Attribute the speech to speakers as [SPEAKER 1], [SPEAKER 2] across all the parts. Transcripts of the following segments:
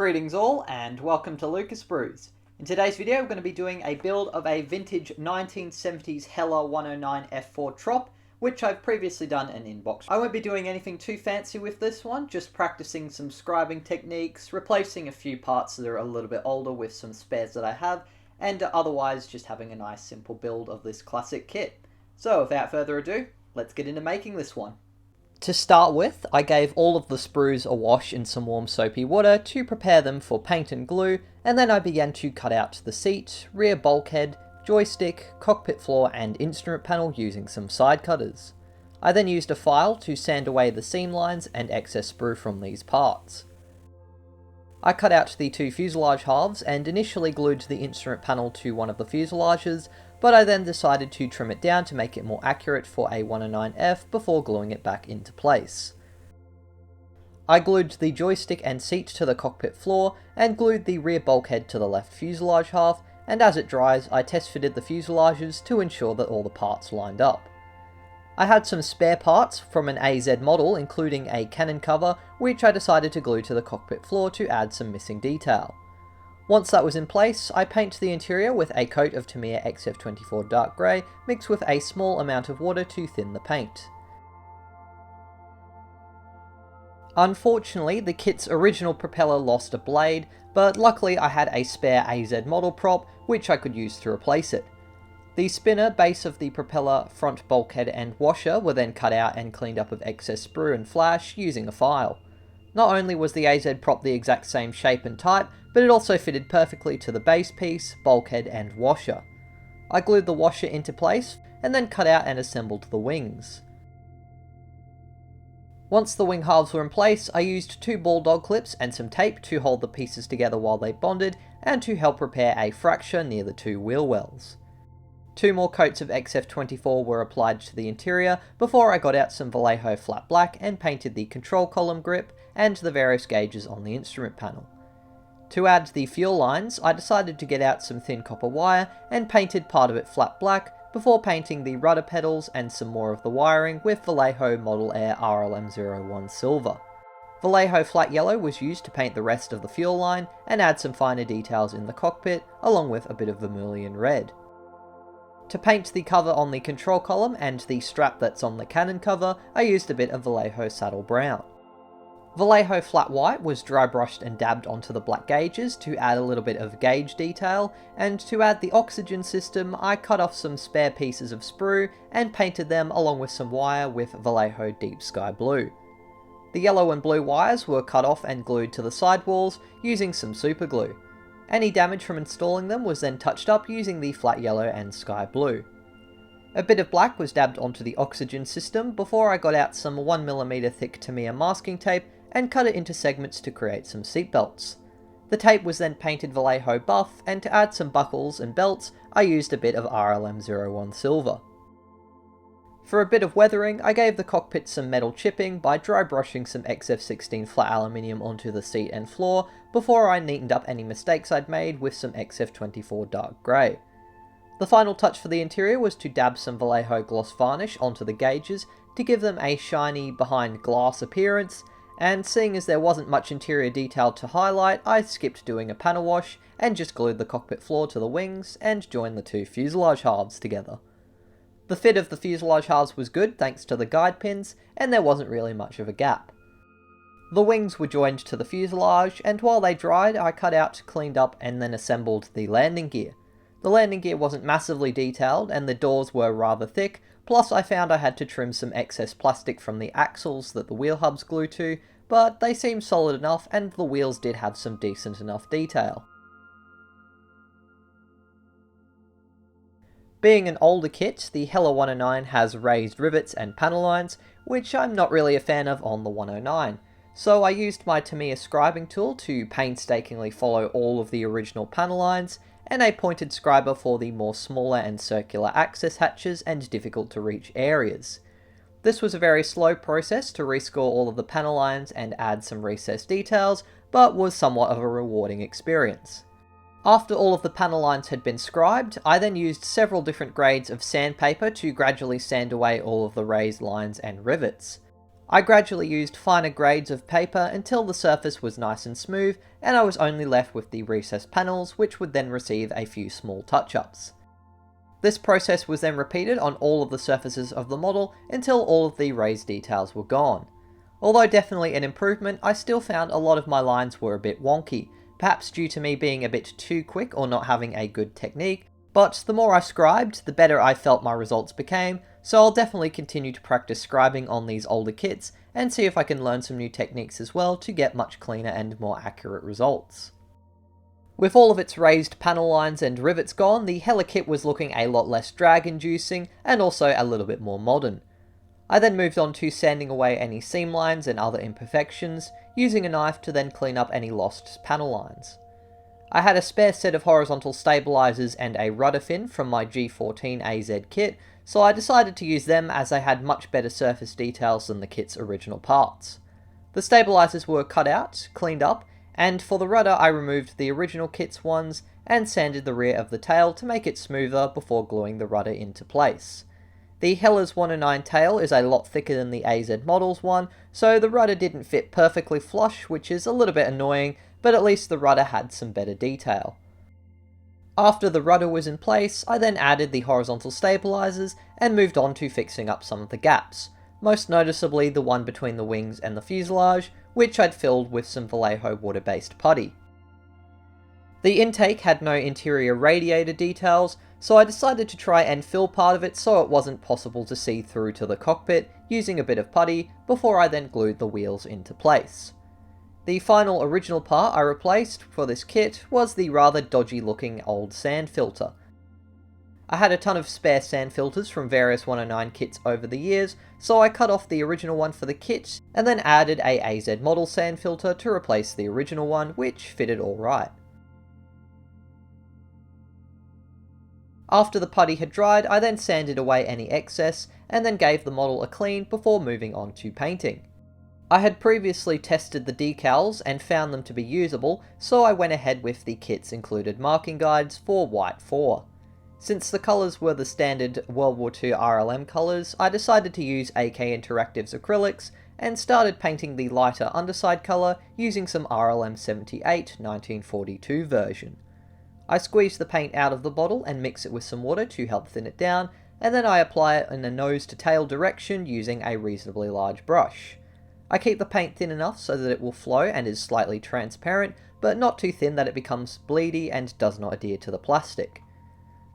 [SPEAKER 1] Greetings all and welcome to Lucas Brews. In today's video we're going to be doing a build of a vintage 1970s Heller 109 F-4 Trop, which I've previously done an inbox. I won't be doing anything too fancy with this one, just practicing some scribing techniques, replacing a few parts that are a little bit older with some spares that I have, and otherwise just having a nice simple build of this classic kit. So without further ado, let's get into making this one. To start with, I gave all of the sprues a wash in some warm soapy water to prepare them for paint and glue, and then I began to cut out the seat, rear bulkhead, joystick, cockpit floor and instrument panel using some side cutters. I then used a file to sand away the seam lines and excess sprue from these parts. I cut out the two fuselage halves and initially glued the instrument panel to one of the fuselages, but I then decided to trim it down to make it more accurate for a 109F before gluing it back into place. I glued the joystick and seat to the cockpit floor and glued the rear bulkhead to the left fuselage half, and as it dries I test fitted the fuselages to ensure that all the parts lined up. I had some spare parts from an AZ model, including a cannon cover, which I decided to glue to the cockpit floor to add some missing detail. Once that was in place, I painted the interior with a coat of Tamiya XF24 dark grey, mixed with a small amount of water to thin the paint. Unfortunately, the kit's original propeller lost a blade, but luckily I had a spare AZ model prop, which I could use to replace it. The spinner, base of the propeller, front bulkhead and washer were then cut out and cleaned up of excess sprue and flash using a file. Not only was the AZ prop the exact same shape and type, but it also fitted perfectly to the base piece, bulkhead and washer. I glued the washer into place and then cut out and assembled the wings. Once the wing halves were in place, I used two bulldog clips and some tape to hold the pieces together while they bonded and to help repair a fracture near the two wheel wells. Two more coats of XF24 were applied to the interior before I got out some Vallejo flat black and painted the control column grip and the various gauges on the instrument panel. To add the fuel lines, I decided to get out some thin copper wire and painted part of it flat black before painting the rudder pedals and some more of the wiring with Vallejo Model Air RLM01 silver. Vallejo flat yellow was used to paint the rest of the fuel line and add some finer details in the cockpit along with a bit of vermilion red. To paint the cover on the control column and the strap that's on the cannon cover, I used a bit of Vallejo saddle brown. Vallejo flat white was dry brushed and dabbed onto the black gauges to add a little bit of gauge detail, and to add the oxygen system I cut off some spare pieces of sprue and painted them along with some wire with Vallejo deep sky blue. The yellow and blue wires were cut off and glued to the sidewalls using some super glue. Any damage from installing them was then touched up using the flat yellow and sky blue. A bit of black was dabbed onto the oxygen system before I got out some 1mm thick Tamiya masking tape and cut it into segments to create some seatbelts. The tape was then painted Vallejo buff, and to add some buckles and belts I used a bit of RLM01 silver. For a bit of weathering, I gave the cockpit some metal chipping by dry brushing some XF16 flat aluminium onto the seat and floor before I neatened up any mistakes I'd made with some XF24 dark grey. The final touch for the interior was to dab some Vallejo gloss varnish onto the gauges to give them a shiny behind glass appearance, and seeing as there wasn't much interior detail to highlight, I skipped doing a panel wash and just glued the cockpit floor to the wings and joined the two fuselage halves together. The fit of the fuselage halves was good thanks to the guide pins, and there wasn't really much of a gap. The wings were joined to the fuselage, and while they dried I cut out, cleaned up and then assembled the landing gear. The landing gear wasn't massively detailed and the doors were rather thick, plus I found I had to trim some excess plastic from the axles that the wheel hubs glue to, but they seemed solid enough and the wheels did have some decent enough detail. Being an older kit, the Heller 109 has raised rivets and panel lines, which I'm not really a fan of on the 109, so I used my Tamiya scribing tool to painstakingly follow all of the original panel lines, and a pointed scriber for the more smaller and circular access hatches and difficult to reach areas. This was a very slow process to rescore all of the panel lines and add some recessed details, but was somewhat of a rewarding experience. After all of the panel lines had been scribed, I then used several different grades of sandpaper to gradually sand away all of the raised lines and rivets. I gradually used finer grades of paper until the surface was nice and smooth, and I was only left with the recessed panels, which would then receive a few small touch-ups. This process was then repeated on all of the surfaces of the model until all of the raised details were gone. Although definitely an improvement, I still found a lot of my lines were a bit wonky, perhaps due to me being a bit too quick or not having a good technique, but the more I scribed, the better I felt my results became, so I'll definitely continue to practice scribing on these older kits and see if I can learn some new techniques as well to get much cleaner and more accurate results. With all of its raised panel lines and rivets gone, the Heller kit was looking a lot less drag-inducing and also a little bit more modern. I then moved on to sanding away any seam lines and other imperfections, using a knife to then clean up any lost panel lines. I had a spare set of horizontal stabilizers and a rudder fin from my G14 AZ kit, so I decided to use them as they had much better surface details than the kit's original parts. The stabilizers were cut out, cleaned up, and for the rudder I removed the original kit's ones and sanded the rear of the tail to make it smoother before gluing the rudder into place. The Heller's 109 tail is a lot thicker than the AZ model's one, so the rudder didn't fit perfectly flush, which is a little bit annoying, but at least the rudder had some better detail. After the rudder was in place, I then added the horizontal stabilizers and moved on to fixing up some of the gaps, most noticeably the one between the wings and the fuselage, which I'd filled with some Vallejo water-based putty. The intake had no interior radiator details, so I decided to try and fill part of it so it wasn't possible to see through to the cockpit using a bit of putty before I then glued the wheels into place. The final original part I replaced for this kit was the rather dodgy looking old sand filter. I had a ton of spare sand filters from various 109 kits over the years, so I cut off the original one for the kit and then added a AZ model sand filter to replace the original one, which fitted alright. After the putty had dried, I then sanded away any excess and then gave the model a clean before moving on to painting. I had previously tested the decals and found them to be usable, so I went ahead with the kit's included marking guides for White 4. Since the colours were the standard World War II RLM colours, I decided to use AK Interactive's acrylics and started painting the lighter underside colour using some RLM 78 1942 version. I squeeze the paint out of the bottle and mix it with some water to help thin it down, and then I apply it in a nose to tail direction using a reasonably large brush. I keep the paint thin enough so that it will flow and is slightly transparent, but not too thin that it becomes bleedy and does not adhere to the plastic.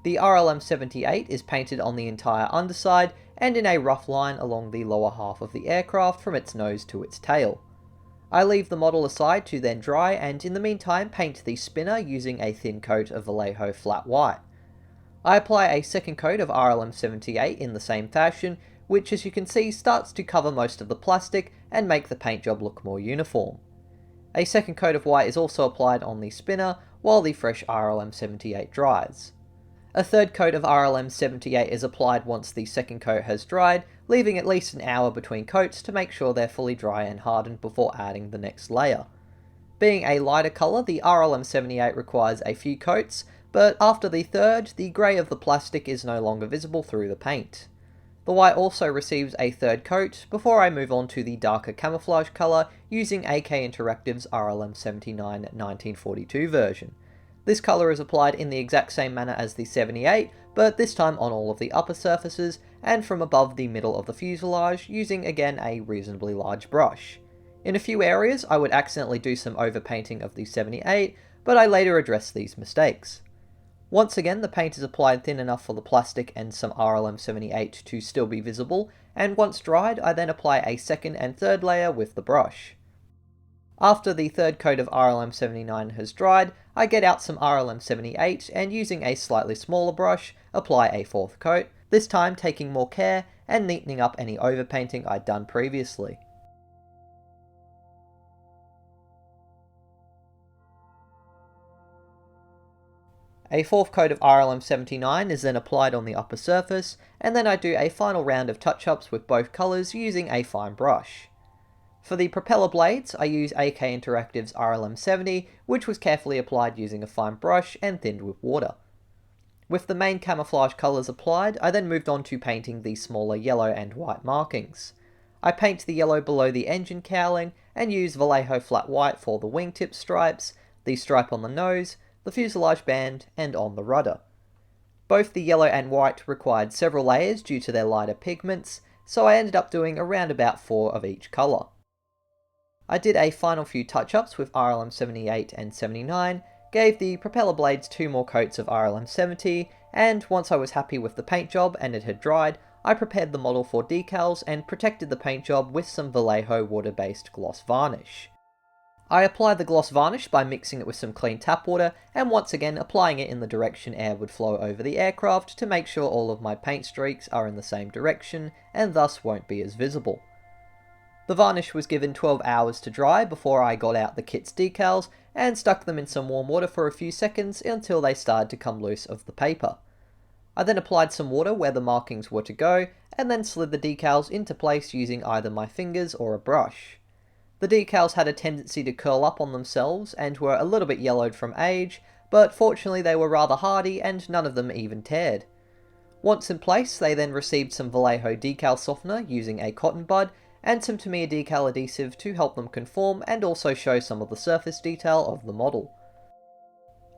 [SPEAKER 1] The RLM 78 is painted on the entire underside and in a rough line along the lower half of the aircraft from its nose to its tail. I leave the model aside to then dry and in the meantime paint the spinner using a thin coat of Vallejo flat white. I apply a second coat of RLM 78 in the same fashion, which as you can see starts to cover most of the plastic and make the paint job look more uniform. A second coat of white is also applied on the spinner while the fresh RLM 78 dries. A third coat of RLM 78 is applied once the second coat has dried, leaving at least an hour between coats to make sure they're fully dry and hardened before adding the next layer. Being a lighter colour, the RLM 78 requires a few coats, but after the third, the grey of the plastic is no longer visible through the paint. The white also receives a third coat before I move on to the darker camouflage colour using AK Interactive's RLM 79 1942 version. This colour is applied in the exact same manner as the 78, but this time on all of the upper surfaces and from above the middle of the fuselage using again a reasonably large brush. In a few areas I would accidentally do some overpainting of the 78, but I later addressed these mistakes. Once again the paint is applied thin enough for the plastic and some RLM 78 to still be visible, and once dried I then apply a second and third layer with the brush. After the third coat of RLM 79 has dried, I get out some RLM 78 and using a slightly smaller brush, apply a fourth coat, this time taking more care and neatening up any overpainting I'd done previously. A fourth coat of RLM 79 is then applied on the upper surface, and then I do a final round of touch-ups with both colours using a fine brush. For the propeller blades, I use AK Interactive's RLM 70, which was carefully applied using a fine brush and thinned with water. With the main camouflage colours applied, I then moved on to painting the smaller yellow and white markings. I paint the yellow below the engine cowling and use Vallejo flat white for the wingtip stripes, the stripe on the nose, the fuselage band, and on the rudder. Both the yellow and white required several layers due to their lighter pigments, so I ended up doing around about 4 of each colour. I did a final few touch-ups with RLM 78 and 79, gave the propeller blades 2 more coats of RLM 70, and once I was happy with the paint job and it had dried, I prepared the model for decals and protected the paint job with some Vallejo water-based gloss varnish. I applied the gloss varnish by mixing it with some clean tap water and once again applying it in the direction air would flow over the aircraft to make sure all of my paint streaks are in the same direction and thus won't be as visible. The varnish was given 12 hours to dry before I got out the kit's decals and stuck them in some warm water for a few seconds until they started to come loose of the paper. I then applied some water where the markings were to go and then slid the decals into place using either my fingers or a brush. The decals had a tendency to curl up on themselves and were a little bit yellowed from age, but fortunately they were rather hardy and none of them even teared. Once in place, they then received some Vallejo decal softener using a cotton bud and some Tamiya decal adhesive to help them conform and also show some of the surface detail of the model.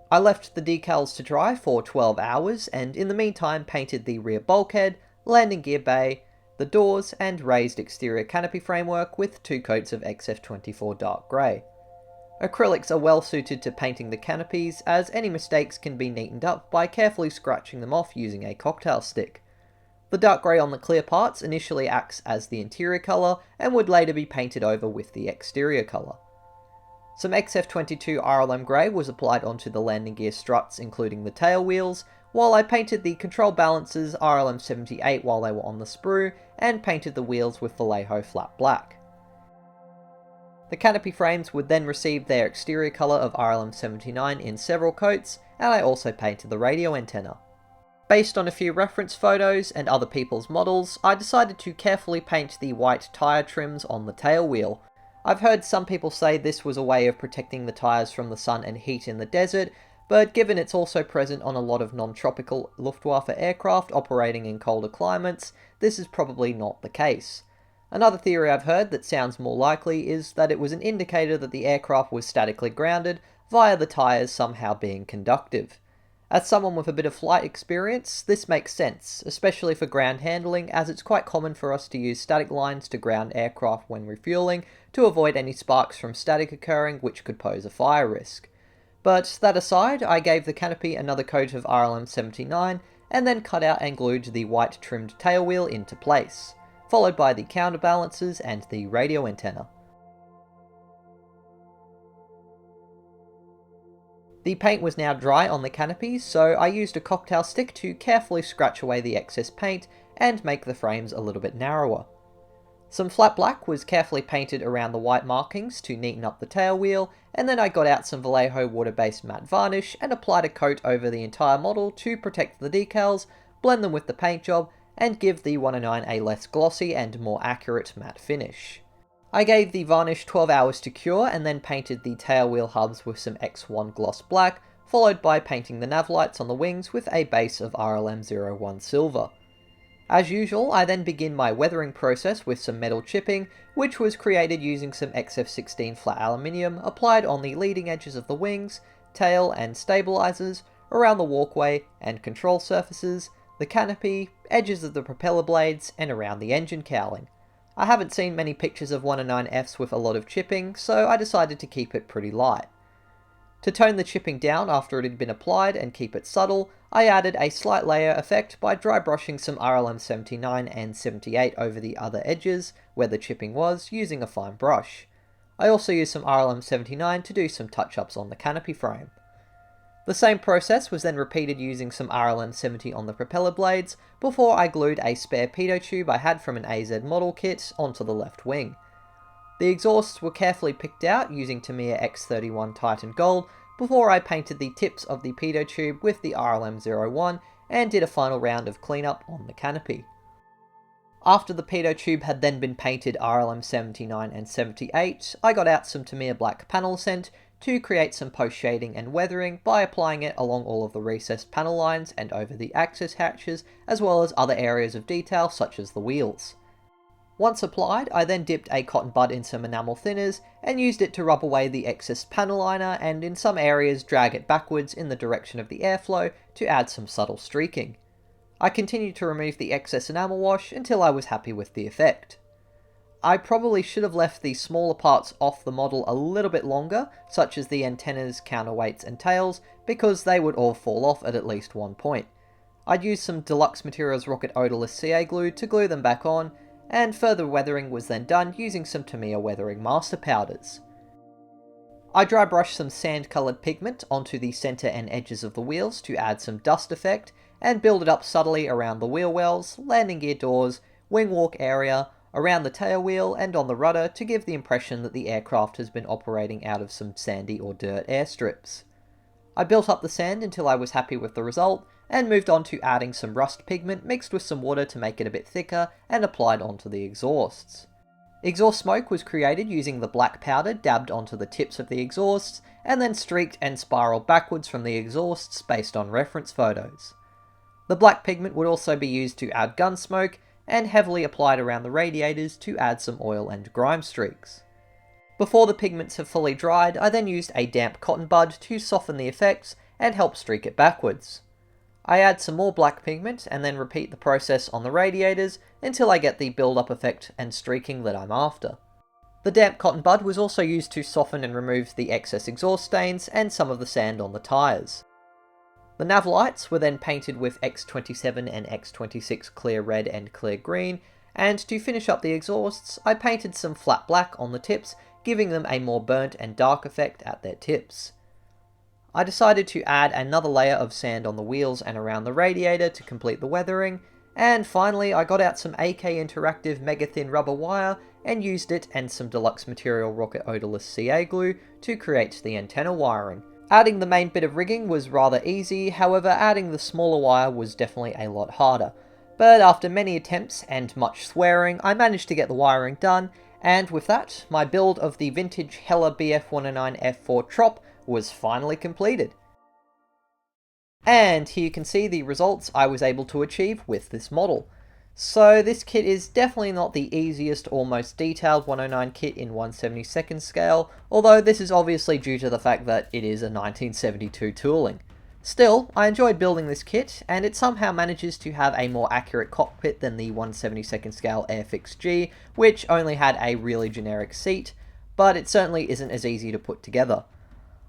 [SPEAKER 1] I left the decals to dry for 12 hours and in the meantime painted the rear bulkhead, landing gear bay, the doors and raised exterior canopy framework with 2 coats of XF24 dark grey. Acrylics are well suited to painting the canopies as any mistakes can be neatened up by carefully scratching them off using a cocktail stick. The dark grey on the clear parts initially acts as the interior colour and would later be painted over with the exterior colour. Some XF22 RLM grey was applied onto the landing gear struts including the tail wheels, while I painted the control balances RLM 78 while they were on the sprue and painted the wheels with Vallejo flat black. The canopy frames would then receive their exterior colour of RLM 79 in several coats, and I also painted the radio antenna. Based on a few reference photos and other people's models, I decided to carefully paint the white tyre trims on the tail wheel. I've heard some people say this was a way of protecting the tyres from the sun and heat in the desert, but given it's also present on a lot of non-tropical Luftwaffe aircraft operating in colder climates, this is probably not the case. Another theory I've heard that sounds more likely is that it was an indicator that the aircraft was statically grounded via the tyres somehow being conductive. As someone with a bit of flight experience, this makes sense, especially for ground handling as it's quite common for us to use static lines to ground aircraft when refueling to avoid any sparks from static occurring which could pose a fire risk. But that aside, I gave the canopy another coat of RLM 79 and then cut out and glued the white trimmed tail wheel into place, followed by the counterbalances and the radio antenna. The paint was now dry on the canopies, so I used a cocktail stick to carefully scratch away the excess paint and make the frames a little bit narrower. Some flat black was carefully painted around the white markings to neaten up the tail wheel, and then I got out some Vallejo water-based matte varnish and applied a coat over the entire model to protect the decals, blend them with the paint job, and give the 109 a less glossy and more accurate matte finish. I gave the varnish 12 hours to cure and then painted the tail wheel hubs with some X1 gloss black, followed by painting the nav lights on the wings with a base of RLM01 silver. As usual, I then begin my weathering process with some metal chipping, which was created using some XF16 flat aluminium applied on the leading edges of the wings, tail and stabilizers, around the walkway and control surfaces, the canopy, edges of the propeller blades, and around the engine cowling. I haven't seen many pictures of 109Fs with a lot of chipping, so I decided to keep it pretty light. To tone the chipping down after it had been applied and keep it subtle, I added a slight layer effect by dry brushing some RLM 79 and 78 over the other edges, where the chipping was, using a fine brush. I also used some RLM 79 to do some touch-ups on the canopy frame. The same process was then repeated using some RLM 70 on the propeller blades, before I glued a spare pitot tube I had from an AZ model kit onto the left wing. The exhausts were carefully picked out using Tamiya X31 Titan Gold before I painted the tips of the pitot tube with the RLM01 and did a final round of cleanup on the canopy. After the pitot tube had then been painted RLM 79 and 78, I got out some Tamiya Black panel scent to create some post shading and weathering by applying it along all of the recessed panel lines and over the access hatches, as well as other areas of detail such as the wheels. Once applied, I then dipped a cotton bud in some enamel thinners and used it to rub away the excess panel liner and in some areas drag it backwards in the direction of the airflow to add some subtle streaking. I continued to remove the excess enamel wash until I was happy with the effect. I probably should have left the smaller parts off the model a little bit longer, such as the antennas, counterweights and tails, because they would all fall off at least one point. I'd used some Deluxe Materials Rocket Odorless CA glue to glue them back on, and further weathering was then done using some Tamiya weathering master powders. I dry brushed some sand coloured pigment onto the centre and edges of the wheels to add some dust effect, and build it up subtly around the wheel wells, landing gear doors, wing walk area, around the tail wheel and on the rudder to give the impression that the aircraft has been operating out of some sandy or dirt airstrips. I built up the sand until I was happy with the result, and moved on to adding some rust pigment mixed with some water to make it a bit thicker and applied onto the exhausts. Exhaust smoke was created using the black powder dabbed onto the tips of the exhausts, and then streaked and spiraled backwards from the exhausts based on reference photos. The black pigment would also be used to add gun smoke, and heavily applied around the radiators to add some oil and grime streaks. Before the pigments have fully dried, I then used a damp cotton bud to soften the effects and help streak it backwards. I add some more black pigment and then repeat the process on the radiators until I get the build-up effect and streaking that I'm after. The damp cotton bud was also used to soften and remove the excess exhaust stains and some of the sand on the tyres. The nav lights were then painted with X27 and X26 clear red and clear green, and to finish up the exhausts, I painted some flat black on the tips, giving them a more burnt and dark effect at their tips. I decided to add another layer of sand on the wheels and around the radiator to complete the weathering, and finally I got out some AK Interactive mega thin rubber wire and used it and some Deluxe Material Rocket Odorless CA glue to create the antenna wiring. Adding the main bit of rigging was rather easy, however adding the smaller wire was definitely a lot harder. But after many attempts and much swearing, I managed to get the wiring done, and with that, my build of the vintage Heller Bf 109 F-4 Trop was finally completed. And here you can see the results I was able to achieve with this model. So this kit is definitely not the easiest or most detailed 109 kit in 1/72nd scale, although this is obviously due to the fact that it is a 1972 tooling. Still, I enjoyed building this kit, and it somehow manages to have a more accurate cockpit than the 1/72nd scale Airfix G, which only had a really generic seat, but it certainly isn't as easy to put together.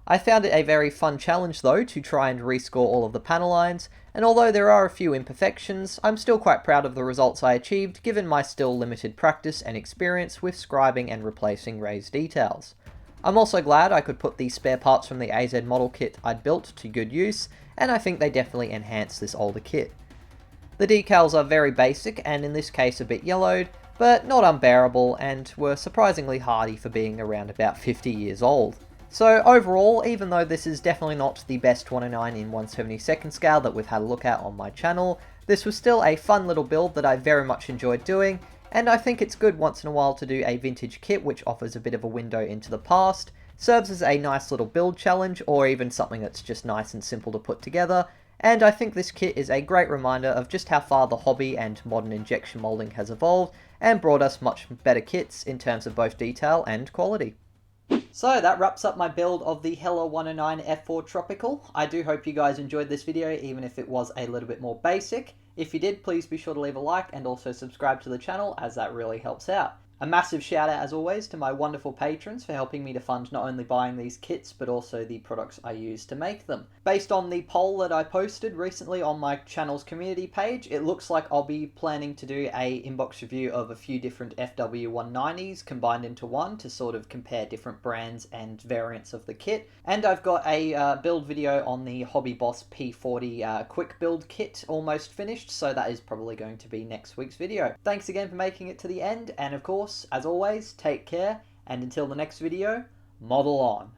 [SPEAKER 1] I found it a very fun challenge though to try and rescore all of the panel lines, and although there are a few imperfections, I'm still quite proud of the results I achieved given my still limited practice and experience with scribing and replacing raised details. I'm also glad I could put the spare parts from the AZ model kit I'd built to good use, and I think they definitely enhance this older kit. The decals are very basic and in this case a bit yellowed, but not unbearable and were surprisingly hardy for being around about 50 years old. So overall, even though this is definitely not the best 109 in 1/72nd scale that we've had a look at on my channel, this was still a fun little build that I very much enjoyed doing, and I think it's good once in a while to do a vintage kit which offers a bit of a window into the past, serves as a nice little build challenge, or even something that's just nice and simple to put together, and I think this kit is a great reminder of just how far the hobby and modern injection moulding has evolved, and brought us much better kits in terms of both detail and quality. So that wraps up my build of the Heller 109 F4 Tropical. I do hope you guys enjoyed this video, even if it was a little bit more basic. If you did, please be sure to leave a like and also subscribe to the channel, as that really helps out. A massive shout out as always to my wonderful patrons for helping me to fund not only buying these kits but also the products I use to make them. Based on the poll that I posted recently on my channel's community page, it looks like I'll be planning to do a inbox review of a few different FW190s combined into one to sort of compare different brands and variants of the kit. And I've got a build video on the Hobby Boss P40 quick build kit almost finished, so that is probably going to be next week's video. Thanks again for making it to the end, and of course, as always, take care, and until the next video, model on.